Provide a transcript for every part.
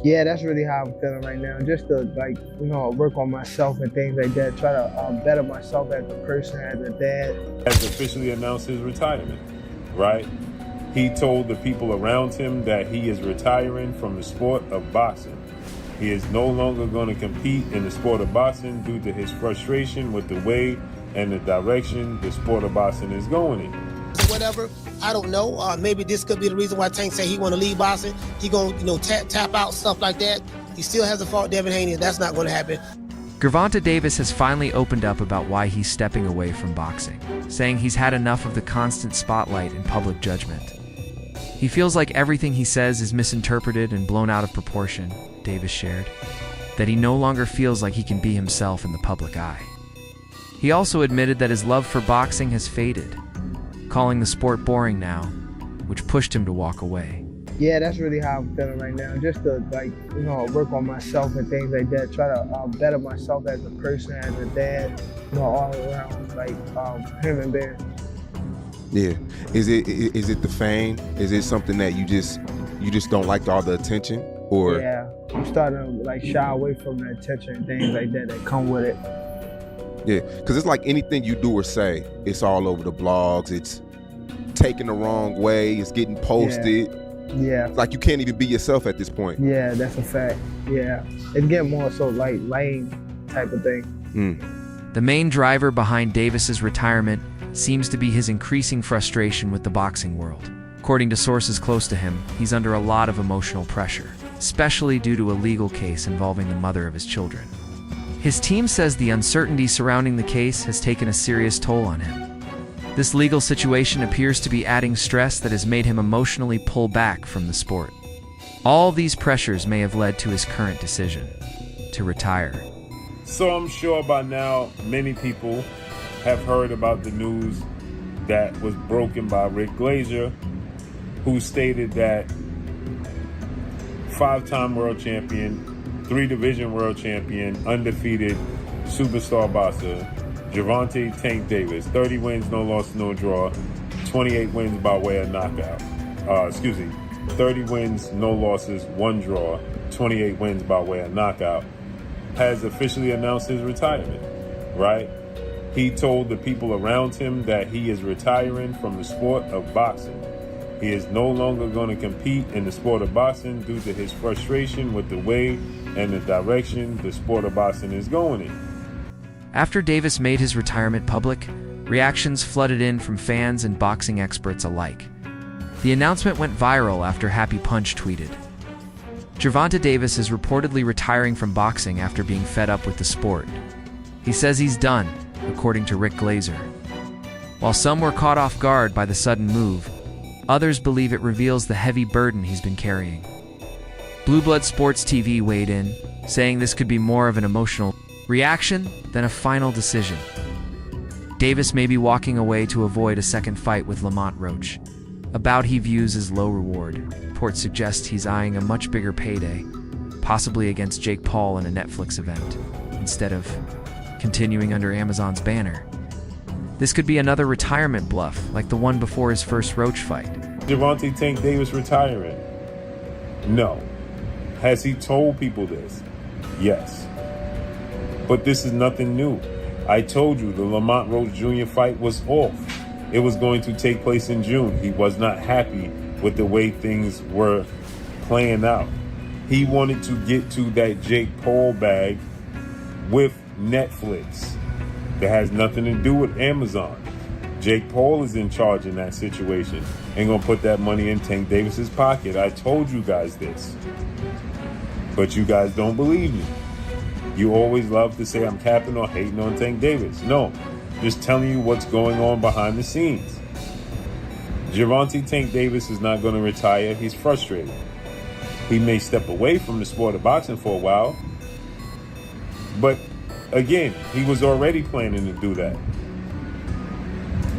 Yeah, that's really how I'm feeling right now. Just to work on myself and things like that. Try to better myself as a person, as a dad. Has officially announced his retirement, right? He told the people around him that he is retiring from the sport of boxing. He is no longer going to compete in the sport of boxing due to his frustration with the way and the direction the sport of boxing is going in. Whatever, I don't know. Maybe this could be the reason why Tank say he want to leave boxing. He gonna, tap out, stuff like that. He still hasn't fought Devin Haney, and that's not going to happen. Gervonta Davis has finally opened up about why he's stepping away from boxing, saying he's had enough of the constant spotlight and public judgment. He feels like everything he says is misinterpreted and blown out of proportion, Davis shared, that he no longer feels like he can be himself in the public eye. He also admitted that his love for boxing has faded, calling the sport boring now, which pushed him to walk away. Yeah, that's really how I'm feeling right now. Just to work on myself and things like that. Try to better myself as a person, as a dad, all around, human being. Yeah. Is it the fame? Is it something that you just don't like all the attention? Or yeah, I'm starting to shy away from the attention and things like that come with it. Yeah, because it's like anything you do or say, it's all over the blogs. It's taken the wrong way. It's getting posted. Yeah. It's like you can't even be yourself at this point. Yeah, that's a fact. Yeah, it's getting more so lame type of thing. The main driver behind Davis's retirement seems to be his increasing frustration with the boxing world. According to sources close to him, he's under a lot of emotional pressure, especially due to a legal case involving the mother of his children. His team says the uncertainty surrounding the case has taken a serious toll on him. This legal situation appears to be adding stress that has made him emotionally pull back from the sport. All these pressures may have led to his current decision to retire. So I'm sure by now many people have heard about the news that was broken by Rick Glazier, who stated that 5-time world champion, 3-division world champion, undefeated superstar boxer, Gervonta "Tank" Davis, 30 wins, no loss, no draw, 28 wins by way of knockout. 30 wins, no losses, 1 draw, 28 wins by way of knockout, has officially announced his retirement, right? He told the people around him that he is retiring from the sport of boxing. He is no longer going to compete in the sport of boxing due to his frustration with the way and the direction the sport of boxing is going in. After Davis made his retirement public, reactions flooded in from fans and boxing experts alike. The announcement went viral after Happy Punch tweeted, "Gervonta Davis is reportedly retiring from boxing after being fed up with the sport. He says he's done," according to Rick Glazier. While some were caught off guard by the sudden move, others believe it reveals the heavy burden he's been carrying. Blue Blood Sports TV weighed in, saying this could be more of an emotional reaction than a final decision. Davis may be walking away to avoid a second fight with Lamont Roach, a bout he views as low reward. Reports suggest he's eyeing a much bigger payday, possibly against Jake Paul in a Netflix event, instead of continuing under Amazon's banner. This could be another retirement bluff, like the one before his first Roach fight. Gervonta "Tank" Davis retiring? No. Has he told people this? Yes. But this is nothing new. I told you the Lamont Roach Jr. fight was off. It was going to take place in June. He was not happy with the way things were playing out. He wanted to get to that Jake Paul bag with Netflix. That has nothing to do with Amazon. Jake Paul is in charge in that situation and gonna put that money in Tank Davis's pocket. I told you guys this. But you guys don't believe me. You always love to say I'm capping or hating on Tank Davis. No, just telling you what's going on behind the scenes. Gervonta "Tank" Davis is not going to retire. He's frustrated. He may step away from the sport of boxing for a while, but again, he was already planning to do that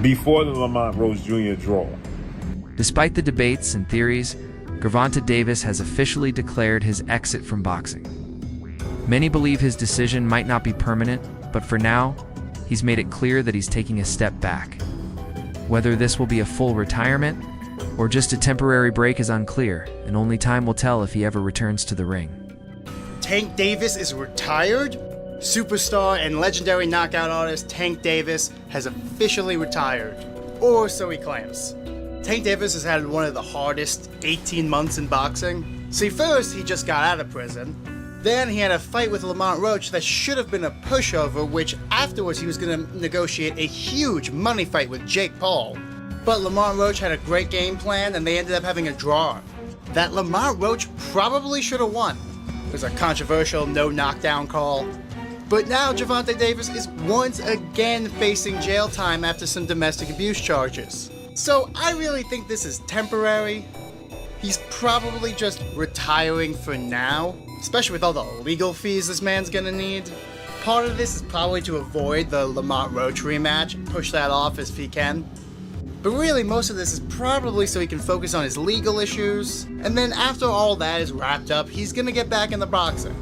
before the Lamont Roach Jr. draw. Despite the debates and theories, Gervonta Davis has officially declared his exit from boxing. Many believe his decision might not be permanent, but for now, he's made it clear that he's taking a step back. Whether this will be a full retirement or just a temporary break is unclear, and only time will tell if he ever returns to the ring. Tank Davis is retired? Superstar and legendary knockout artist Tank Davis has officially retired, or so he claims. Tank Davis has had one of the hardest 18 months in boxing. See, first he just got out of prison. Then he had a fight with Lamont Roach that should have been a pushover, which afterwards he was going to negotiate a huge money fight with Jake Paul. But Lamont Roach had a great game plan and they ended up having a draw that Lamont Roach probably should have won. It was a controversial no knockdown call. But now Gervonta Davis is once again facing jail time after some domestic abuse charges. So I really think this is temporary. He's probably just retiring for now, especially with all the legal fees this man's gonna need. Part of this is probably to avoid the Lamont Roach rematch and push that off if he can. But really, most of this is probably so he can focus on his legal issues. And then after all that is wrapped up, he's gonna get back in the boxing.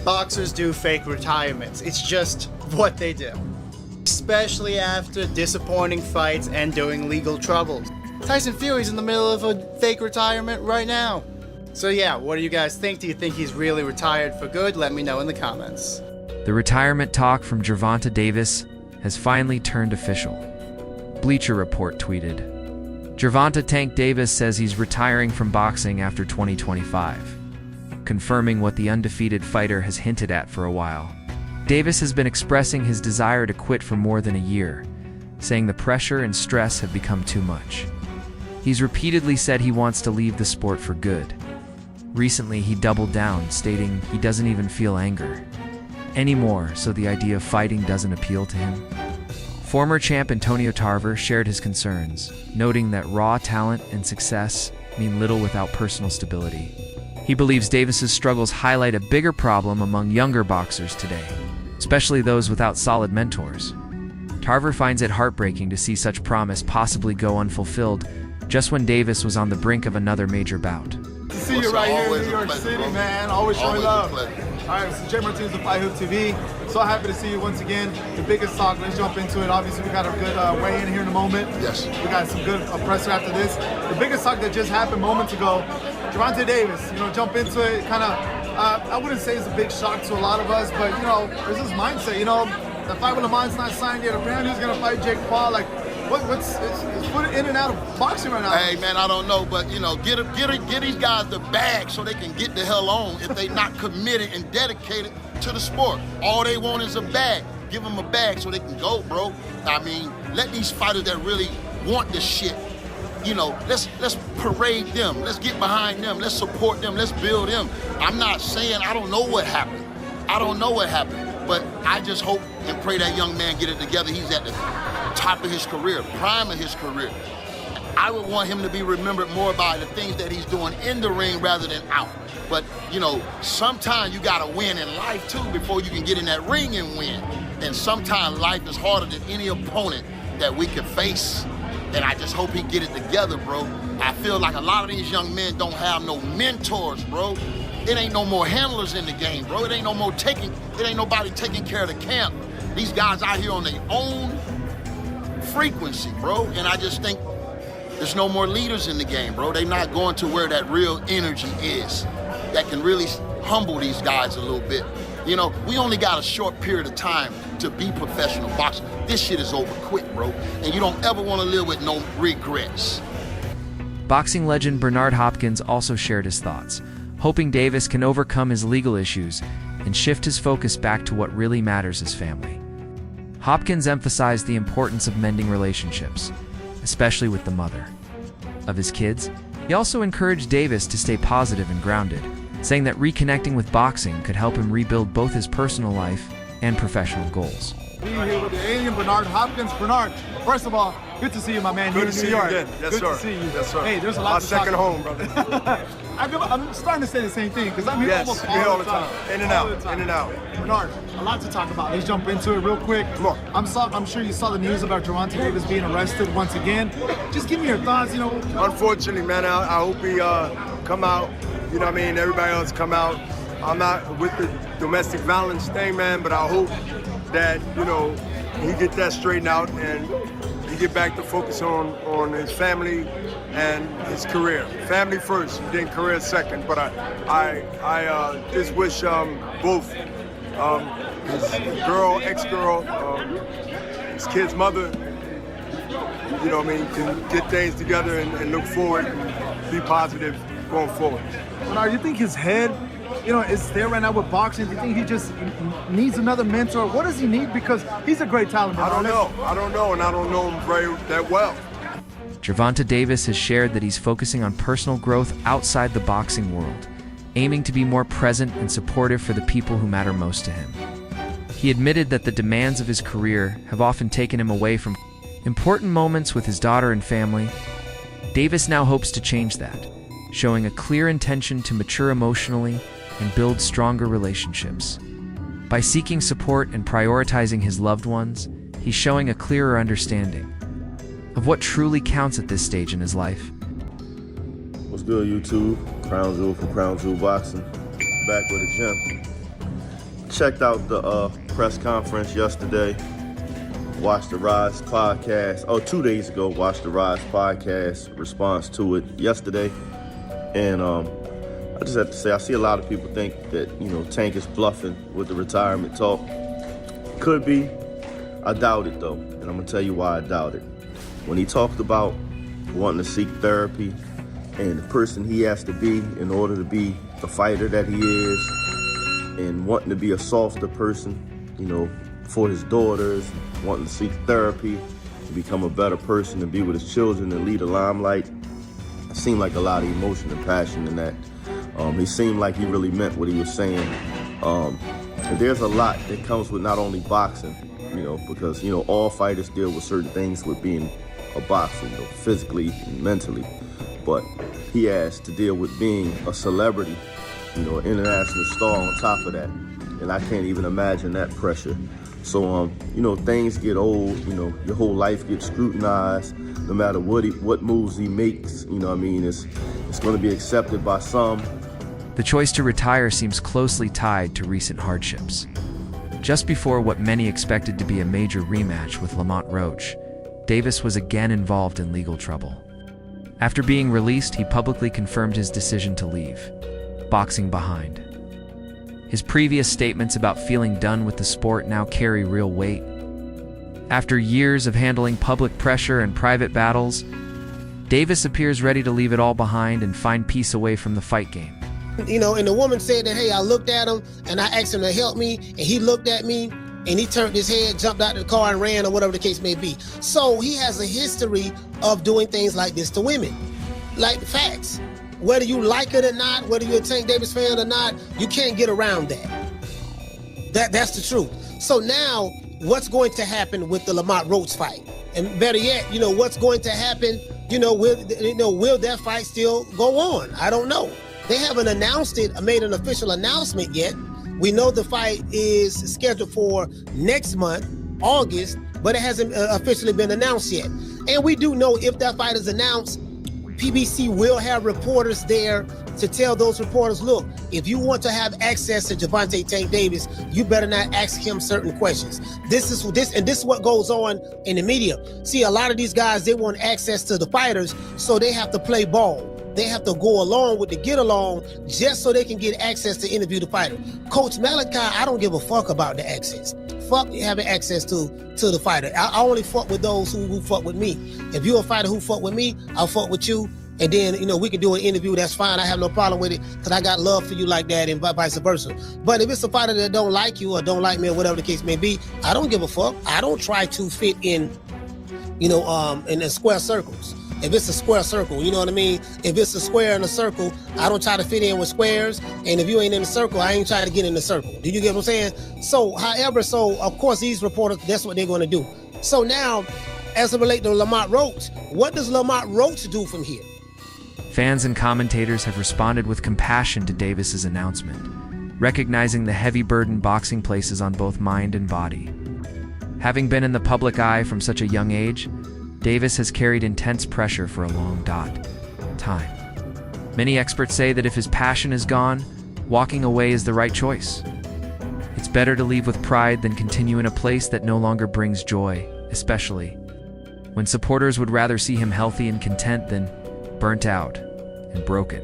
Boxers do fake retirements. It's just what they do. Especially after disappointing fights and during legal troubles. Tyson Fury's in the middle of a fake retirement right now. So yeah, what do you guys think? Do you think he's really retired for good? Let me know in the comments. The retirement talk from Gervonta Davis has finally turned official. Bleacher Report tweeted, Gervonta Tank Davis says he's retiring from boxing after 2025, confirming what the undefeated fighter has hinted at for a while. Davis has been expressing his desire to quit for more than a year, saying the pressure and stress have become too much. He's repeatedly said he wants to leave the sport for good. Recently, he doubled down, stating he doesn't even feel anger anymore, so the idea of fighting doesn't appeal to him. Former champ Antonio Tarver shared his concerns, noting that raw talent and success mean little without personal stability. He believes Davis's struggles highlight a bigger problem among younger boxers today, especially those without solid mentors. Tarver finds it heartbreaking to see such promise possibly go unfulfilled just when Davis was on the brink of another major bout. To see you right here in New York City, man. Always showing love. All right, this is Jay Martinez of Fight Hook TV. So happy to see you once again. The biggest talk, let's jump into it. Obviously, we got a good weigh-in here in a moment. Yes. We got some good presser after this. The biggest talk that just happened moments ago, Gervonta Davis, jump into it. Kind of, I wouldn't say it's a big shock to a lot of us, but, there's this mindset, the fight with Lamont's not signed yet. Apparently, he's going to fight Jake Paul. Like, it's put in and out of boxing right now. Hey, man, I don't know, but, get these guys the bag so they can get the hell on if they not committed and dedicated to the sport. All they want is a bag. Give them a bag so they can go, bro. I mean, let these fighters that really want this shit, let's parade them. Let's get behind them. Let's support them. Let's build them. I'm not saying I don't know what happened. But I just hope and pray that young man get it together. He's at the top of his career, prime of his career. I would want him to be remembered more by the things that he's doing in the ring rather than out. But, sometimes you gotta win in life too before you can get in that ring and win. And sometimes life is harder than any opponent that we can face. And I just hope he get it together, bro. I feel like a lot of these young men don't have no mentors, bro. It ain't no more handlers in the game, bro. It ain't nobody taking care of the camp. These guys out here on their own frequency, bro. And I just think there's no more leaders in the game, bro. They not going to where that real energy is that can really humble these guys a little bit. We only got a short period of time to be professional boxers. This shit is over quick, bro. And you don't ever want to live with no regrets. Boxing legend Bernard Hopkins also shared his thoughts, hoping Davis can overcome his legal issues and shift his focus back to what really matters as family. Hopkins emphasized the importance of mending relationships, especially with the mother of his kids. He also encouraged Davis to stay positive and grounded, saying that reconnecting with boxing could help him rebuild both his personal life and professional goals. Being here with the alien Bernard Hopkins. Bernard, first of all, good to see you, my man. Good here to in New York. see you again. Yes, good sir. to see you. Yes, sir. Hey, there's a lot to talk second about. home, brother. I'm starting to say the same thing because I'm here Yes, almost you're here all the time. In and out, in and out. Bernard, a lot to talk about. Let's jump into it real quick. Come on. I'm sure you saw the news about Gervonta Davis being arrested once again. Just give me your thoughts. Unfortunately, man, I hope he come out. Everybody else come out. I'm not with the domestic violence thing, man, but I hope that he get that straightened out and to get back to focus on his family and his career. Family first, then career second. But I just wish both his girl, ex-girl, his kid's mother, you know what I mean, can get things together and look forward and be positive going forward. Now, you think his head, is there right now with boxing? Do you think he just needs another mentor? What does he need? Because he's a great talent. I don't know, and I don't know him that well. Gervonta Davis has shared that he's focusing on personal growth outside the boxing world, aiming to be more present and supportive for the people who matter most to him. He admitted that the demands of his career have often taken him away from important moments with his daughter and family. Davis now hopes to change that, showing a clear intention to mature emotionally and build stronger relationships. By seeking support and prioritizing his loved ones, he's showing a clearer understanding of what truly counts at this stage in his life. What's good, YouTube? Crown Jewel from Crown Jewel Boxing. Back with a gym. Checked out the press conference yesterday. Watched the Rise podcast. 2 days ago, watched the Rise podcast response to it yesterday. And I just have to say, I see a lot of people think that, Tank is bluffing with the retirement talk. Could be. I doubt it, though. And I'm going to tell you why I doubt it. When he talked about wanting to seek therapy and the person he has to be in order to be the fighter that he is, and wanting to be a softer person, for his daughters, wanting to seek therapy, to become a better person, to be with his children and lead a limelight, it seemed like a lot of emotion and passion in that. He seemed like he really meant what he was saying. And there's a lot that comes with not only boxing, because, all fighters deal with certain things with being a boxer, physically and mentally. But he has to deal with being a celebrity, an international star on top of that. And I can't even imagine that pressure. So, things get old, your whole life gets scrutinized. No matter what moves he makes, it's going to be accepted by some. The choice to retire seems closely tied to recent hardships. Just before what many expected to be a major rematch with Lamont Roach, Davis was again involved in legal trouble. After being released, he publicly confirmed his decision to leave boxing behind. His previous statements about feeling done with the sport now carry real weight. After years of handling public pressure and private battles, Davis appears ready to leave it all behind and find peace away from the fight game. And the woman said that, hey, I looked at him and I asked him to help me, and he looked at me and he turned his head, jumped out of the car and ran, or whatever the case may be. So he has a history of doing things like this to women. Like the facts. Whether you like it or not, whether you're a Tank Davis fan or not, you can't get around that. That's the truth. So now, what's going to happen with the Lamont Roach fight? And better yet, what's going to happen, will that fight still go on? I don't know. They haven't announced it, made an official announcement yet. We know the fight is scheduled for next month, August, but it hasn't officially been announced yet. And we do know if that fight is announced, PBC will have reporters there to tell those reporters, look, if you want to have access to Gervonta Tank Davis, you better not ask him certain questions. This is what goes on in the media. See, a lot of these guys, they want access to the fighters, so they have to play ball. They have to go along with the get along just so they can get access to interview the fighter. Coach Malachi, I don't give a fuck about the access. Fuck having access to the fighter. I only fuck with those who fuck with me. If you're a fighter who fuck with me, I'll fuck with you. And then, we can do an interview. That's fine. I have no problem with it because I got love for you like that and vice versa. But if it's a fighter that don't like you or don't like me or whatever the case may be, I don't give a fuck. I don't try to fit in, in the square circles. If it's a square circle, you know what I mean? If it's a square and a circle, I don't try to fit in with squares. And if you ain't in the circle, I ain't trying to get in the circle. Do you get what I'm saying? So, of course, these reporters, that's what they're going to do. So now, as it relates to Lamont Roach, what does Lamont Roach do from here? Fans and commentators have responded with compassion to Davis's announcement, recognizing the heavy burden boxing places on both mind and body. Having been in the public eye from such a young age, Davis has carried intense pressure for a long time. Many experts say that if his passion is gone, walking away is the right choice. It's better to leave with pride than continue in a place that no longer brings joy, especially when supporters would rather see him healthy and content than burnt out and broken.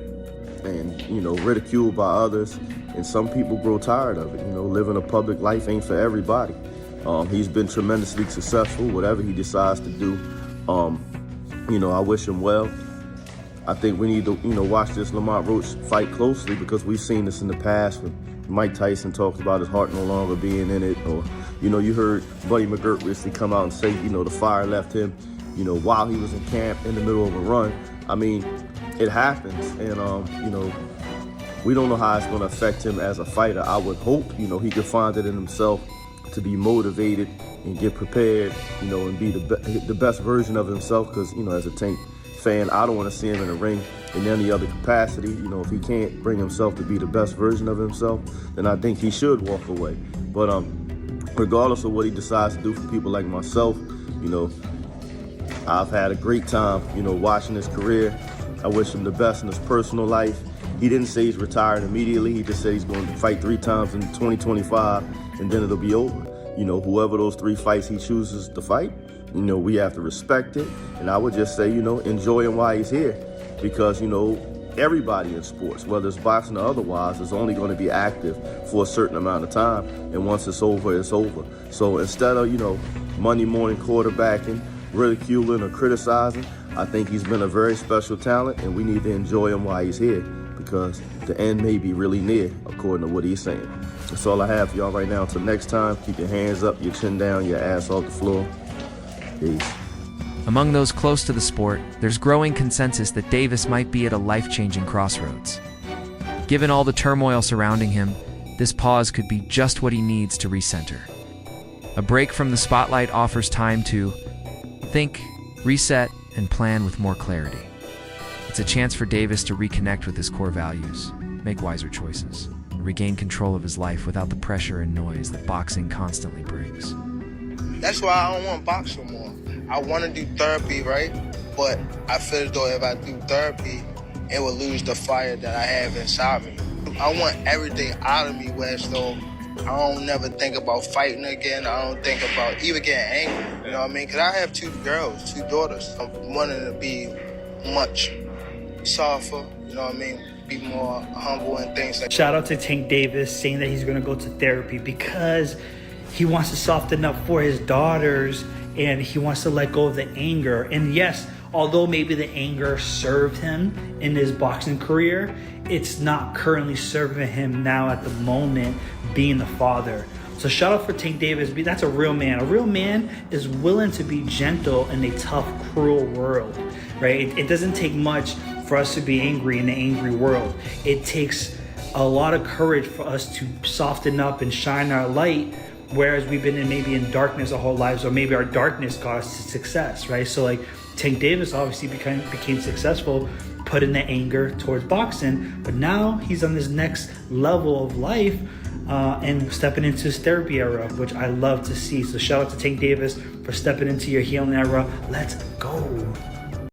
And, ridiculed by others. And some people grow tired of it. Living a public life ain't for everybody. He's been tremendously successful, whatever he decides to do. I wish him well. I think we need to, watch this Lamont Roach fight closely, because we've seen this in the past when Mike Tyson talks about his heart no longer being in it. Or, you heard Buddy McGirt recently come out and say, the fire left him, while he was in camp in the middle of a run. I mean, it happens. And, we don't know how it's going to affect him as a fighter. I would hope, he could find it in himself to be motivated and get prepared, and be the best version of himself. Because, as a Tank fan, I don't want to see him in the ring in any other capacity. If he can't bring himself to be the best version of himself, then I think he should walk away. But regardless of what he decides to do, for people like myself, I've had a great time, watching his career. I wish him the best in his personal life. He didn't say he's retiring immediately. He just said he's going to fight 3 times in 2025, and then it'll be over. Whoever those 3 fights he chooses to fight, we have to respect it. And I would just say, enjoy him while he's here, because, everybody in sports, whether it's boxing or otherwise, is only going to be active for a certain amount of time. And once it's over, it's over. So instead of, Monday morning quarterbacking, ridiculing or criticizing, I think he's been a very special talent, and we need to enjoy him while he's here, because the end may be really near, according to what he's saying. That's all I have for y'all right now. Until next time, keep your hands up, your chin down, your ass off the floor. Peace. Among those close to the sport, there's growing consensus that Davis might be at a life-changing crossroads. Given all the turmoil surrounding him, this pause could be just what he needs to recenter. A break from the spotlight offers time to think, reset, and plan with more clarity. It's a chance for Davis to reconnect with his core values, make wiser choices, and regain control of his life without the pressure and noise that boxing constantly brings. That's why I don't want to box no more. I want to do therapy, right? But I feel as though if I do therapy, it will lose the fire that I have inside me. I want everything out of me, where so I don't never think about fighting again. I don't think about even getting angry, you know what I mean? Because I have 2 girls, 2 daughters. I'm wanting to be much softer, you know what I mean? Be more humble and things like that. Shout out to Tank Davis saying that he's going to go to therapy because he wants to soften up for his daughters and he wants to let go of the anger. And yes, although maybe the anger served him in his boxing career, it's not currently serving him now at the moment being the father. So shout out for Tank Davis. That's a real man. A real man is willing to be gentle in a tough, cruel world, right? It doesn't take much for us to be angry in the angry world. It takes a lot of courage for us to soften up and shine our light, whereas we've been maybe in darkness our whole lives, or maybe our darkness got us to success, right? So like Tank Davis obviously became successful, put in the anger towards boxing, but now he's on this next level of life and stepping into his therapy era, which I love to see. So shout out to Tank Davis for stepping into your healing era. Let's go.